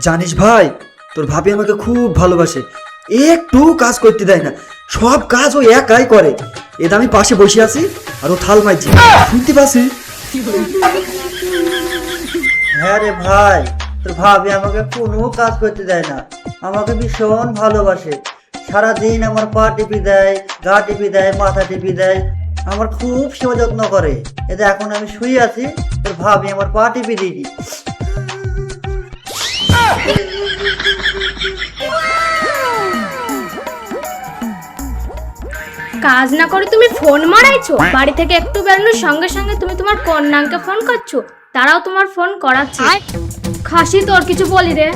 জানিস ভাই, তোর ভাবি আমাকে খুব ভালোবাসে, একটু কাজ করতে দেয় না, সব কাজ ও একাই করে। এতে আমি পাশে বসে আছি আর ও থাল মারছি, শুনতে পাচ্ছি। হ্যাঁ রে ভাই, তোর ভাবি আমাকে কোনো কাজ করতে দেয় না, আমাকে ভীষণ ভালোবাসে। সারাদিন আমার পা টিপি দেয়, গা টিপি দেয়, মাথা টিপি দেয়, আমার খুব সেবা যত্ন করে। এতে এখন আমি শুয়ে আছি, তোর ভাবি আমার পা টিপি দিই। কাজ না করে তুমি ফোন মারাইছো, বাড়ি থেকে একটু বেরোনোর সঙ্গে সঙ্গে তুমি তোমার কন্যাকে ফোন করছো, তারাও তোমার ফোন করাচ্ছে। খাসি তোর কিছু বলি রে।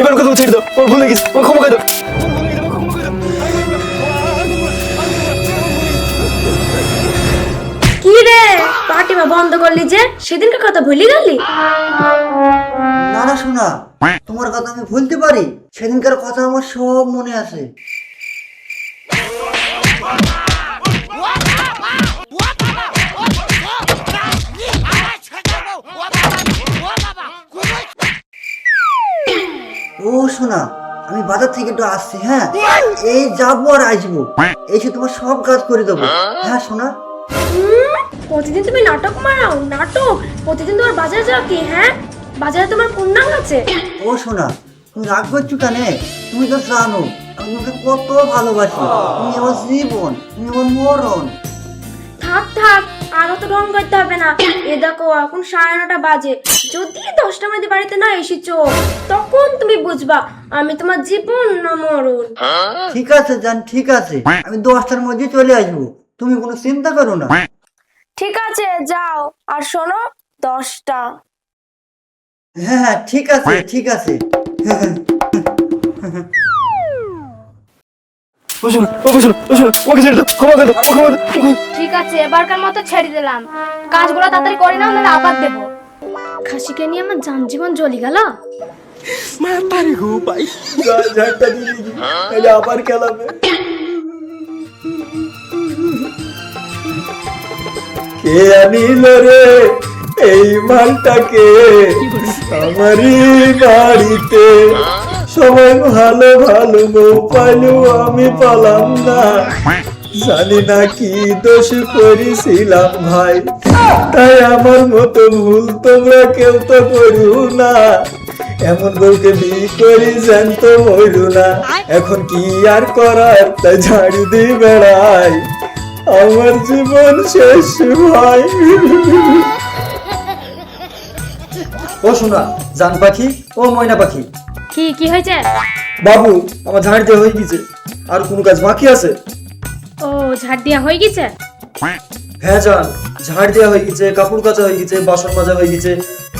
এবার কথা ছেড়ে দাও, ওর ভুলে গেছে, ও ক্ষমা করে দাও। কি রে পার্টি বা বন্ধ করলি যে, সেদিনকার কথা ভুলি গেলি? না না শোনা, তোমার কথা আমি ভুলতে পারি? সেদিনকার কথা আমার সব মনে আছে। ও শোনা, আমি বাজার থেকে একটু আসছি, হ্যাঁ এই যাবো আর আসবো, এসে তোমার সব কাজ করে দেবো। হ্যাঁ শোনা। প্রতিদিন তুমি নাটক মারাও, নাটক? প্রতিদিন তোমার বাজারে যাও কি? হ্যাঁ, বাজারে তোমার কোন নাম আছে? ও শোনা, তুমি রাগ করছো কেন? তুমি তো জানো আমি তোমাকে কত ভালোবাসি, তুমি আমার জীবন, তুমি আমার মরণ। থাক থাক, আর তো ঢং করতে হবে না। এ দেখো এখন 9:30 বাজে, যদি 10টার মধ্যে বাড়িতে না এসেছো তখন তুমি বুঝবা আমি তোমার জীবন না মরণ। ঠিক আছে জান, ঠিক আছে, আমি 10টার মধ্যে চলে আসবো, তুমি কোনো চিন্তা করো না। ঠিক আছে যাও, আর শোনো 10টা। হ্যাঁ হ্যাঁ ঠিক আছে, ঠিক আছে। ঠিক আছে, এবারকার মতো ছেড়ে দিলাম, কাজগুলো তাড়াতাড়ি করে নাও, নাহলে আবার দেবো। খাসিকে নিয়ে আমার জান জীবন জ্বলি গেল। আবার খেলাবে। কে আনিল রে এই মালটাকে আমারই বাড়িতে? সবাই ভালো ভালো বউ পাইলো, আমি পালাম না। জানি না কি দোষ করেছিলাম ভাই, তাই আমার মতো ভুল তোমরা কেউ তো করো না। এমন বউকে বিয়ে করি জ্যান্ত মরু না। এখন কি আর করার, তাই ঝাড়ু দিয়ে বেড়াই, আমার জীবন শেষ ভাই। ও শোনা, জান পাখি, ও ময়না পাখি। কি কি হয়েছে? বাবু, আমার ঝাড় দেওয়া হয়ে গেছে, আর কোনো কাজ বাকি আছে? ও, ঝাড় দিয়া হয়ে গেছে? হ্যাঁ জান, ঝাড় দেওয়া হয়ে গেছে, কাপড় কাচা হয়ে গেছে, বাসন মাজা হয়ে গেছে।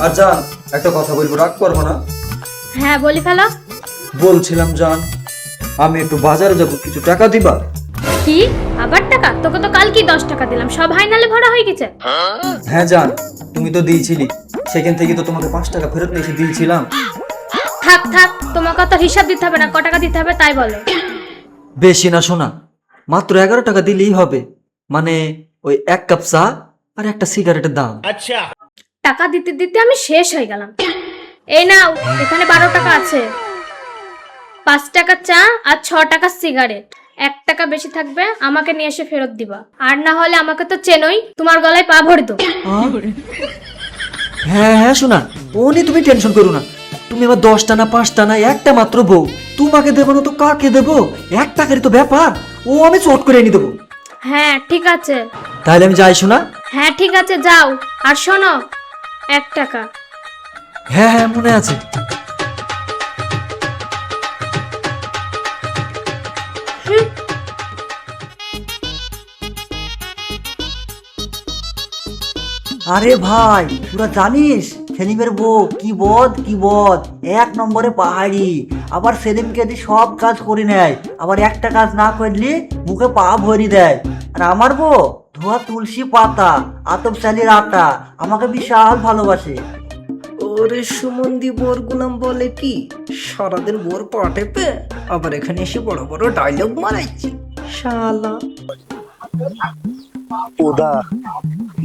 আর জান, একটা কথা বলবো, রাগ করবো না? হ্যাঁ বলি ফেলো। বলছিলাম জান, আমি একটু বাজারে যাবো, কিছু টাকা দিবা? কি আবার টাকা? তোকে তো কাল কি 10 টাকা দিলাম, সব হাইনালে ভরা হয়ে গেছে। হ্যাঁ জান, তুমি তো দিয়েছিলি, সেখান থেকে তো তোমাকে 5 টাকা ফেরত নিয়ে এসে দিয়েছিলাম। থাক থাক, তোমাকে তো হিসাব দিতে হবে না, ক টাকা দিতে হবে তাই বলো। বেশি না শোনা, মাত্র 11 টাকা দিলেই হবে, মানে ওই 1 কাপ চা আর একটা সিগারেটের দাম। টাকা দিতে দিতে আমি শেষ হয়ে গেলাম। এই নাও, এখানে 12 টাকা আছে। 5 টাকা চা আর 6 টাকা সিগারেট। 1 টাকা বেশি থাকবে, আমাকে নিয়ে এসে ফেরত দিবা, আর না হলে আমাকে তো চেনই, তোমার গলায় পা ভরে দেবো। হ্যাঁ হ্যাঁ শোনা, ও নিয়ে তুমি টেনশন করো না। তুমি আবার 10টা না 5টা না, একটা মাত্র বউ, তোমাকে দেবো না তো কাকে দেবো? 1 টাকারই তো ব্যাপার, ও আমি চট করে এনে দেবো। হ্যাঁ ঠিক আছে। তাহলে আমি যাই শোনা। হ্যাঁ ঠিক আছে যাও, আর শোনো 1 টাকা। হ্যাঁ হ্যাঁ মনে আছে। আরে ভাই, তোরা জানিস সেলিমের বউ কি বদ, কি বদ, 1 নম্বরে পাহাড়ি। আবার সেলিমকে দিয়ে সব কাজ করে নেয়, আবার একটা কাজ না করলে মুখে পা ভরি দেয়। আর আমার বউ ধোয়া তুলসী পাতা, আতপ চালের আটা আমাকে বিশাল ভালোবাসে। ওরে সুমন্দি বোর গুলাম বলে কি, সারাদিন বোর পাটে পে আবার এখানে এসে বড় বড় ডায়লগ মারাইছি শালা। ওদা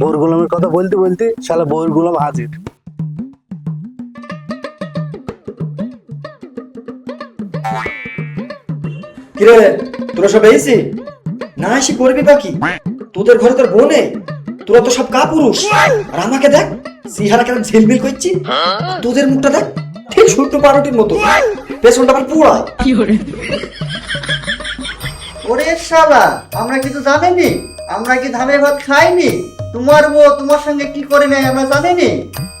বোর গোলামের কথা বলতে বলতে শালা বোর গোলাম হাজির। কিরে তোরা সব এসে না এসে করবি বাকি? তোদের ঘরে তোর বোন নেই, তোরা তো সব কাপুরুষ। আর আমাকে দেখ সিহারা কেমন ঝিলমিল করছি, তোদের মুখটা দেখ ঠিক ছোট্ট পারোটির মতো, পেছনটা আবার পুরা। ওরে শালা, আমরা কিন্তু জানিনি, আমরা কি ধানের ভাত খাইনি? তোমার বউ তোমার সঙ্গে কি করে নাই আমরা জানিনি?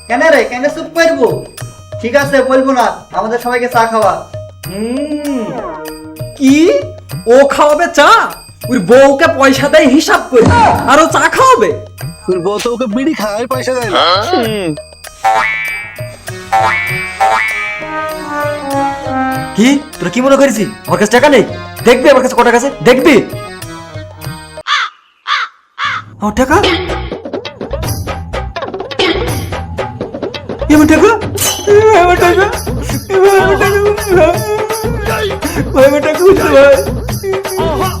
কেন রে, কেন চুপ করবো? ঠিক আছে বলবো না, আমাদের সবাইকে চা খাওয়া। কি ও খাওয়াবে চা? ওর বউকে পয়সা দেয় হিসাব করে, আর ও চা খাওয়াবে? তোর বউ তো ওকে বিড়ি খাওয়াই পয়সা দেয় না। কি তোরা কি মনে করেছিস আমার কাছে টাকা নেই? দেখবি আমার কাছে কত টাকা আছে, দেখবি। আমার টাকা, এমন টাকা, আমার টাকা, আমার টাকা, ভাই আমার টাকা খুঁজতে ভাই,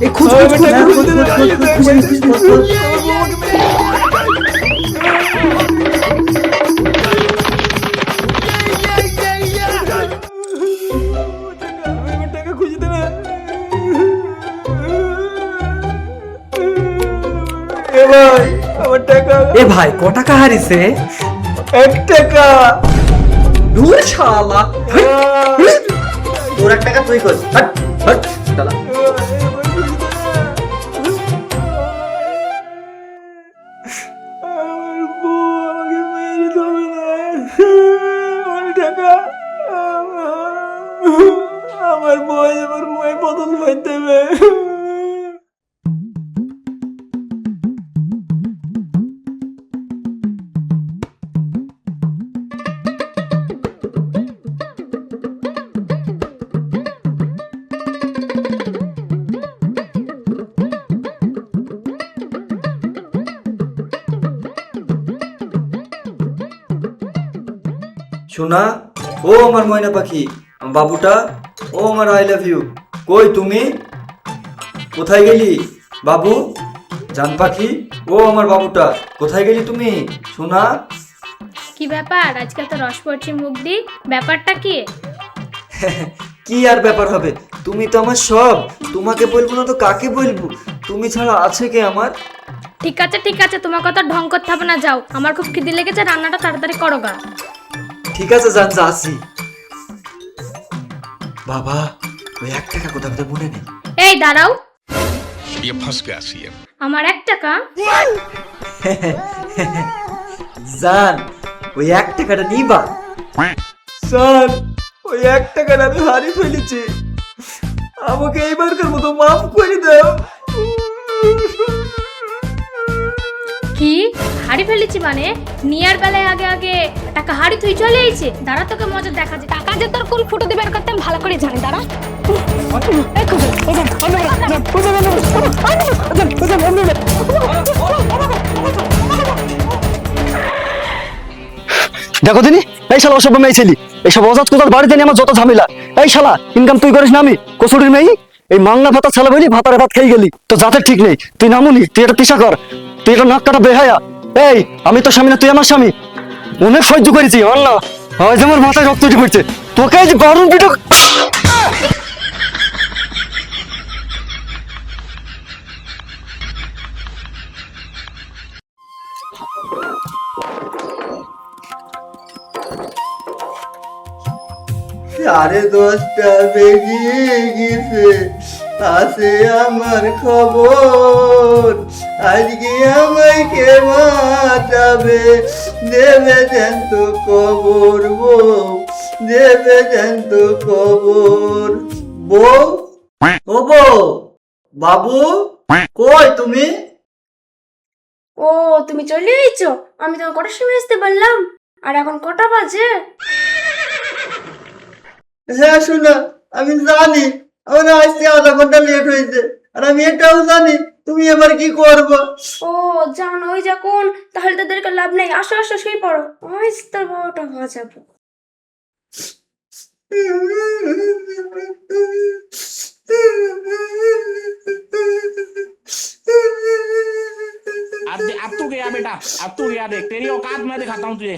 এই খুঁজ খুঁজ খুঁজ এ ভাই ক টাকা হারিছে? 1 টাকা। দূর শালা, তোর 1 টাকা তুই কর। হট হট শালা। আমার বই আমার বই বদল হইতে হবে। সোনা, ও আমার ময়না পাখি, আমার বাবুটা, ও আমার আই লাভ ইউ, কই তুমি? কোথায় গেলি বাবু? জান পাখি, ও আমার বাবুটা, কোথায় গেলি তুমি সোনা? কি ব্যাপার, আজকাল তো রস পড়ছে মুখ দি, ব্যাপারটা কি? কি আর ব্যাপার হবে, তুমি তো আমার সব, তোমাকে বলবো না তো কাকে বলবো? তুমি ছাড়া আছে কে আমার? ঠিক আছে ঠিক আছে, তোমার কথা ঢং করতে হবে না, যাও, আমার খুব খিদে লেগেছে, রান্নাটা তাড়াতাড়ি করো গা। ঠিক আছে জান, যাচ্ছি। বাবা ওই 1 টাকা কোথা কোথায় মনে নেই। এই দাঁড়াও, ये फंस गया सीएम। আমার 1 টাকা। জান ওই 1 টাকাটা নিবা? জান ওই 1 টাকাটা আমি হারিয়ে ফেলেছি, আমাকে এইবারকার মতো মাফ করে দাও। কি হাড়ি ফেলেছি মানে? নিয়ার বেলায় আগে আগে টাকা হাড়ি তুই চলে এসেছে, দাঁড়া তোকে মজা দেখা যায়। টাকা যে তোর কোন ফুটো দিয়ে বের করতে আমি ভালো করে জানি, দাঁড়া। দেখো তিনি এই শালা অসভ্য মেয়ে ছিলি, এইসব অজাত কোথার বাড়িতে নিয়ে আমার যত ঝামেলা। এই শালা ইনকাম তুই করিস না, আমি কচুরির মেয়ে, এই মাংনা ভাতা ছালা বলি ভাতারে ভাত খেয়ে গেলি, তো জাতের ঠিক নেই। তুই নামুনি, তুই এটা পিছা কর, তুই এটা নাক কাটা বেহায়া। এই আমি তো স্বামী না, তুই আমার স্বামী, অনেক সহ্য করেছি। না হয় যে আমার মাথায় রক্ত উঠে পড়ছে, তোকে এই যে গরম পিঠো। সাড়ে 10টা বেজে গেছে, আছে আমার খবর, আজকে আমায় কে বাঁচাবে? দেবে দেন তো খবর বউ, দেবে দেন তো খবর। বউ, ও বউ, বাবু কই তুমি? ও তুমি চলে এসেছো, আমি তোমার কটার সময় আসতে বললাম, আর এখন কটা বাজে? হ্যাঁ শোনা, আমি জানি আমার আসতে 1/2 ঘন্টা লেট হয়েছে, আর আমি এটাও জানি তুমি এবার কি করবো। ও জানোই যখন, তাহলে তাদেরকে লাভ নেই। আসো আসো, শুয়ে পড়ো, আজ তোর বাবাটা হওয়া যাবো। अब तू गया बेटा, अब तू गया, देख तेरी औकात मैं दिखाता हूँ तुझे।